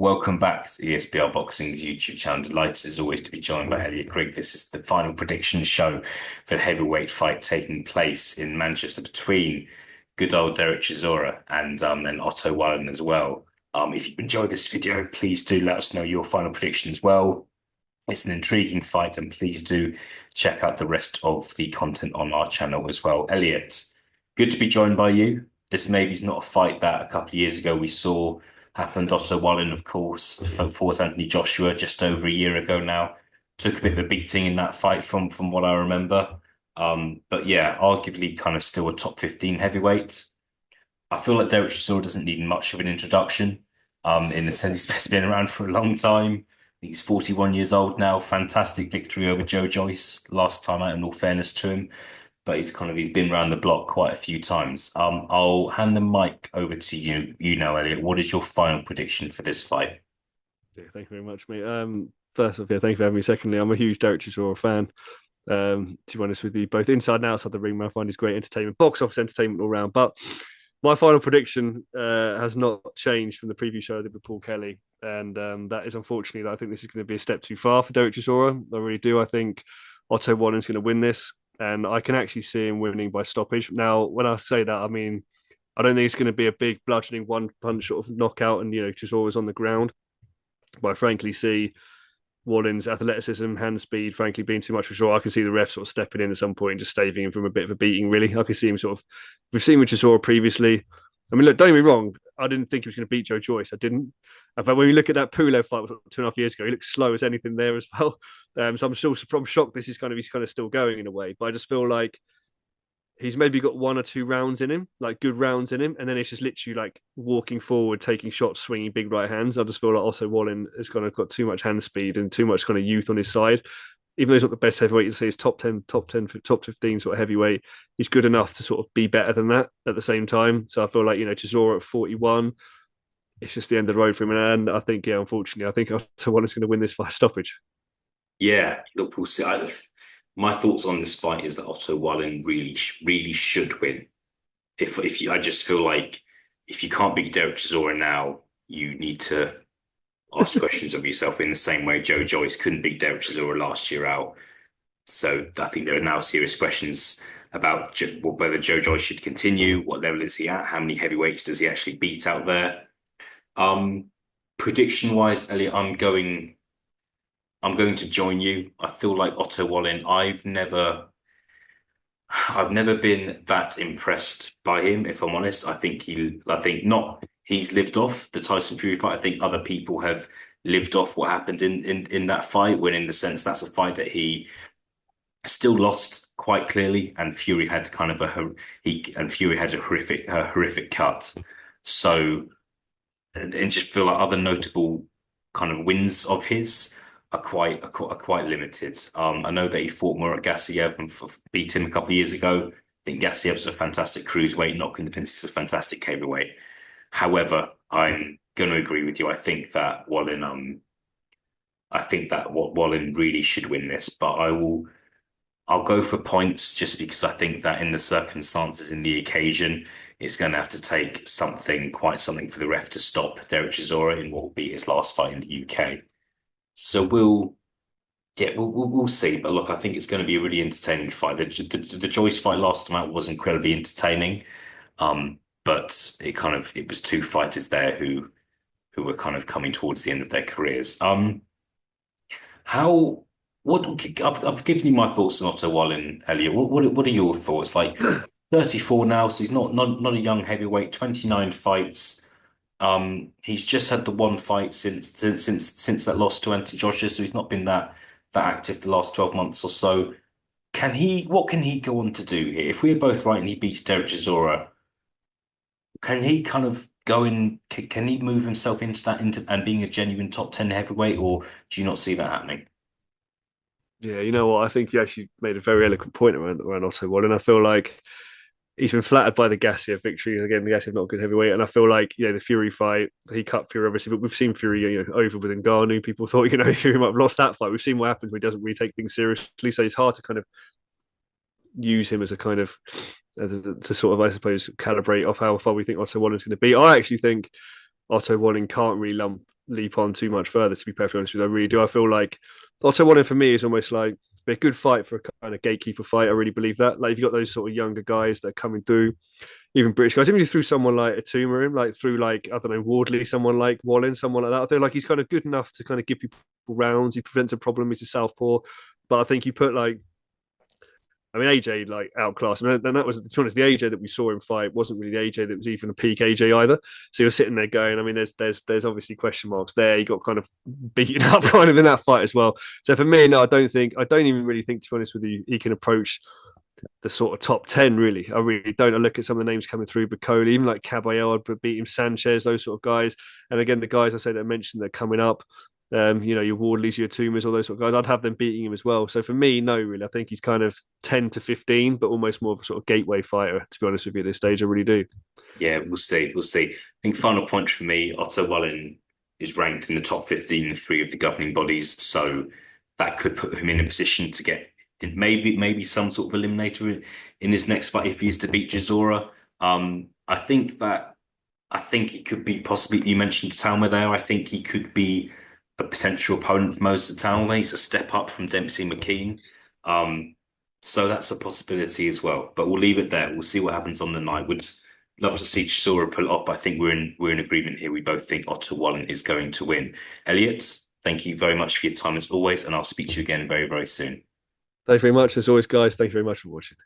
Welcome back to ESBR Boxing's YouTube channel. Delighted as always to be joined by Elliot Grigg. This is the final prediction show for the heavyweight fight taking place in Manchester between good old Derek Chisora and Otto Wallin as well. If you enjoyed this video, please do let us know your final prediction as well. It's an intriguing fight, and please do check out the rest of the content on our channel as well. Elliot, good to be joined by you. This maybe is not a fight that a couple of years ago we saw happened. Otto Wallin, of course, fought Anthony Joshua just over a year ago now. Took a bit of a beating in that fight from what I remember. But yeah, arguably kind of still a top 15 heavyweight. I feel like Derek Chisora doesn't need much of an introduction. In the sense he's been around for a long time. He's 41 years old now. Fantastic victory over Joe Joyce last time out, in all fairness to him. But he's been around the block quite a few times. I'll hand the mic over to you now, Elliot. What is your final prediction for this fight? Yeah, thank you very much, mate. First off, yeah, thank you for having me. Secondly, I'm a huge Derek Chisora fan. To be honest with you, both inside and outside the ring, I find he's great entertainment, box office entertainment all round. But my final prediction has not changed from the preview show I did with Paul Kelly, and that is unfortunately that I think this is going to be a step too far for Derek Chisora. I really do. I think Otto Wallin's going to win this, and I can actually see him winning by stoppage. Now, when I say that, I mean I don't think it's going to be a big bludgeoning one punch sort of knockout, and Chisora's on the ground. But I frankly see Wallin's athleticism, hand speed, frankly, being too much for sure. I can see the ref sort of stepping in at some point and just staving him from a bit of a beating, really. I can see him sort of, we've seen with Chisora previously. I mean, look, don't get me wrong. I didn't think he was going to beat Joe Joyce. I didn't. But when we look at that Pulev fight 2.5 years ago, he looked slow as anything there as well. So I'm shocked he's kind of still going in a way. But I just feel like he's maybe got one or two rounds in him, like good rounds in him, and then it's just literally like walking forward, taking shots, swinging big right hands. I just feel like also Wallin has kind of got too much hand speed and too much kind of youth on his side. Even though he's not the best heavyweight, you say he's top 10, top 15 sort of heavyweight, he's good enough to sort of be better than that at the same time. So I feel like, Chisora at 41, it's just the end of the road for him. And I think, yeah, unfortunately, I think Otto Wallin's going to win this by stoppage. Yeah, look, we'll see. My thoughts on this fight is that Otto Wallin really should win. I just feel like if you can't beat Derek Chisora now, you need to ask questions of yourself in the same way Joe Joyce couldn't beat Derek Chisora last year out. So I think there are now serious questions about whether Joe Joyce should continue. What level is he at? How many heavyweights does he actually beat out there? Prediction wise, Elliot, I'm going to join you. I feel like Otto Wallin. I've never been that impressed by him, if I'm honest. I think not. He's lived off the Tyson Fury fight. I think other people have lived off what happened in that fight, when in the sense that's a fight that he still lost quite clearly, and Fury had kind of Fury had a horrific cut. So, and just feel like other notable kind of wins of his are quite limited. I know that he fought Murat Gassiev and beat him a couple of years ago. I think Gassiev's a fantastic cruiserweight, not convinced he's a fantastic heavyweight. However, I'm going to agree with you. I think that Wallin really should win this, but I'll go for points, just because I think that in the circumstances, in the occasion, it's going to have to take quite something for the ref to stop Derek Chisora in what will be his last fight in the UK. So we'll see. But look, I think it's going to be a really entertaining fight. The Joyce fight last time out was incredibly entertaining. But it was two fighters there who were kind of coming towards the end of their careers. How what I've given you my thoughts on Otto Wallin, Elliot. What are your thoughts? Like 34 now, so he's not a young heavyweight, 29 fights. He's just had the one fight since that loss to Anthony Joshua, so he's not been that active the last 12 months or so. What can he go on to do here? If we're both right and he beats Derek Chisora, can he kind of go in? Can he move himself into and being a genuine top 10 heavyweight, or do you not see that happening? Yeah, you know what? I think you actually made a very eloquent point around Otto Wallin. I feel like he's been flattered by the Gassiev victory. Again, the Gassiev not a good heavyweight, and I feel like the Fury fight, he cut Fury obviously, but we've seen Fury over with Ngannou. People thought Fury might have lost that fight. We've seen what happens when he doesn't really take things seriously, so it's hard to kind of use him as a kind of to sort of, I suppose, calibrate off how far we think Otto Wallin's going to be. I actually think Otto Wallin can't really lump leap on too much further, to be perfectly honest with you. I really do. I feel like Otto Wallin for me is almost like a good fight for a kind of gatekeeper fight. I really believe that. Like, if you've got those sort of younger guys that are coming through, even British guys, even if you threw someone like Atuma in, like through like, I don't know, Wardley, someone like Wallin, someone like that, I feel like he's kind of good enough to kind of give people rounds. He prevents a problem. He's a southpaw. But I think you put like, I mean, AJ like outclassed. I mean, and that was, to be honest, the AJ that we saw him fight wasn't really the AJ that was even a peak AJ either. So you're sitting there going, I mean, there's obviously question marks there. He got kind of beaten up kind of in that fight as well. So for me, no, I don't even really think, to be honest with you, he can approach the sort of top 10, really. I really don't. I look at some of the names coming through, Bacoli, even like Caballero, I'd beat him, Sanchez, those sort of guys. And again, the guys I say that I mentioned that are coming up, your Wardleys, your Tumas, all those sort of guys, I'd have them beating him as well. So for me, no, really. I think he's kind of 10 to 15, but almost more of a sort of gateway fighter, to be honest with you, at this stage. I really do. Yeah, we'll see. We'll see. I think final point for me, Otto Wallin is ranked in the top 15 in three of the governing bodies, so that could put him in a position to get maybe some sort of eliminator in his next fight if he is to beat Chisora. I think he could be possibly. You mentioned Talma there. I think he could be a potential opponent for Moses Talma. He's a step up from Dempsey McKean. Um, so that's a possibility as well. But we'll leave it there. We'll see what happens on the night. Would love to see Chisora pull it off, but I think we're in agreement here. We both think Otto Wallin is going to win. Elliot, thank you very much for your time as always, and I'll speak to you again very, very soon. Thanks very much. As always, guys, thank you very much for watching.